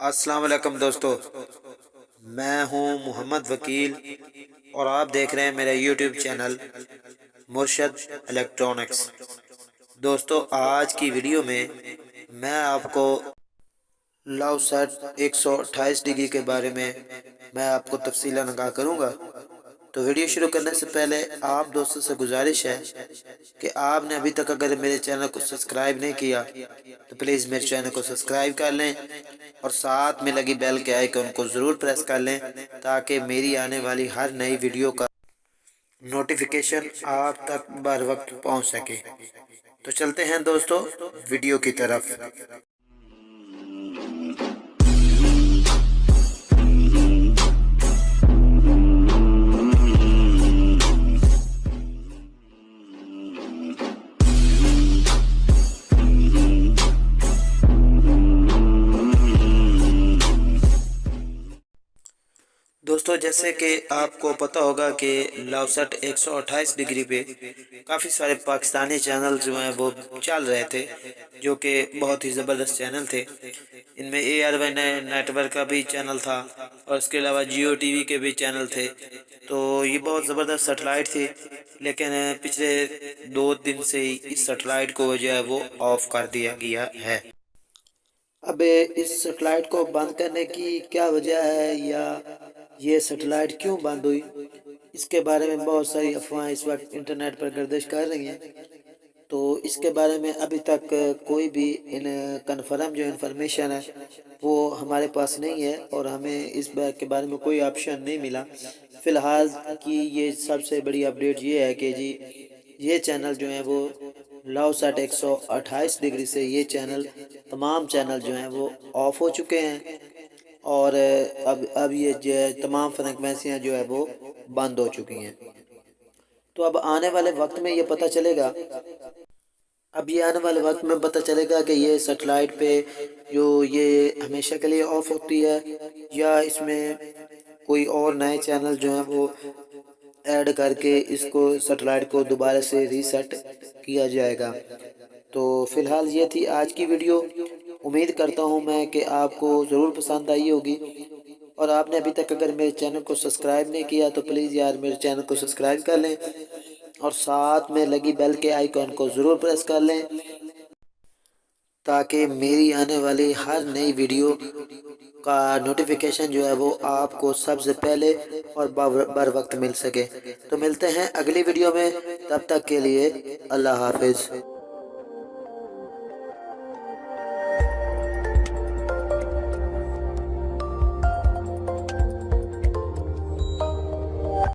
السلام علیکم دوستو، میں ہوں محمد وکیل اور آپ دیکھ رہے ہیں میرا یوٹیوب چینل مرشد الیکٹرونکس۔ دوستو، آج کی ویڈیو میں آپ کو لو سیٹ 128 ڈگری کے بارے میں آپ کو تفصیل آگاہ کروں گا۔ تو ویڈیو شروع کرنے سے پہلے آپ دوستوں سے گزارش ہے کہ آپ نے ابھی تک اگر میرے چینل کو سبسکرائب نہیں کیا تو پلیز میرے چینل کو سبسکرائب کر لیں اور ساتھ میں لگی بیل کے آئیکن کو ضرور پریس کر لیں تاکہ میری آنے والی ہر نئی ویڈیو کا نوٹیفیکیشن آپ تک بر وقت پہنچ سکے۔ تو چلتے ہیں دوستو ویڈیو کی طرف۔ دوستو، جیسے کہ آپ کو پتہ ہوگا کہ لو سیٹ 128 ڈگری پہ کافی سارے پاکستانی چینل جو ہیں وہ چل رہے تھے، جو کہ بہت ہی زبردست چینل تھے۔ ان میں AR1 نیٹ ورک کا بھی چینل تھا اور اس کے علاوہ جیو ٹی وی کے بھی چینل تھے۔ تو یہ بہت زبردست سیٹلائٹ تھی، لیکن پچھلے 2 دن سے ہی اس سیٹلائٹ کو جو ہے وہ آف کر دیا گیا ہے۔ اب اس سیٹلائٹ کو بند کرنے کی کیا وجہ ہے یا یہ سیٹلائٹ کیوں بند ہوئی، اس کے بارے میں بہت ساری افواہیں اس وقت انٹرنیٹ پر گردش کر رہی ہیں۔ تو اس کے بارے میں ابھی تک کوئی بھی کنفرم جو انفارمیشن ہے وہ ہمارے پاس نہیں ہے اور ہمیں اس بات کے بارے میں کوئی آپشن نہیں ملا۔ فی الحال کی یہ سب سے بڑی اپڈیٹ یہ ہے کہ جی یہ چینل جو ہیں وہ لو سیٹ 128 ڈگری سے یہ چینل تمام چینل جو ہیں وہ آف ہو چکے ہیں اور اب یہ تمام فریکوینسیاں جو ہے وہ بند ہو چکی ہیں۔ تو اب آنے والے وقت میں یہ پتہ چلے گا کہ یہ سیٹلائٹ پہ جو یہ ہمیشہ کے لیے آف ہوتی ہے یا اس میں کوئی اور نئے چینل جو ہیں وہ ایڈ کر کے اس کو سیٹلائٹ کو دوبارہ سے ریسیٹ کیا جائے گا۔ تو فی الحال یہ تھی آج کی ویڈیو۔ امید کرتا ہوں میں کہ آپ کو ضرور پسند آئی ہوگی، اور آپ نے ابھی تک اگر میرے چینل کو سبسکرائب نہیں کیا تو پلیز یار میرے چینل کو سبسکرائب کر لیں اور ساتھ میں لگی بیل کے آئیکن کو ضرور پریس کر لیں تاکہ میری آنے والی ہر نئی ویڈیو کا نوٹیفیکیشن جو ہے وہ آپ کو سب سے پہلے اور بر وقت مل سکے۔ تو ملتے ہیں اگلی ویڈیو میں، تب تک کے لیے اللہ حافظ۔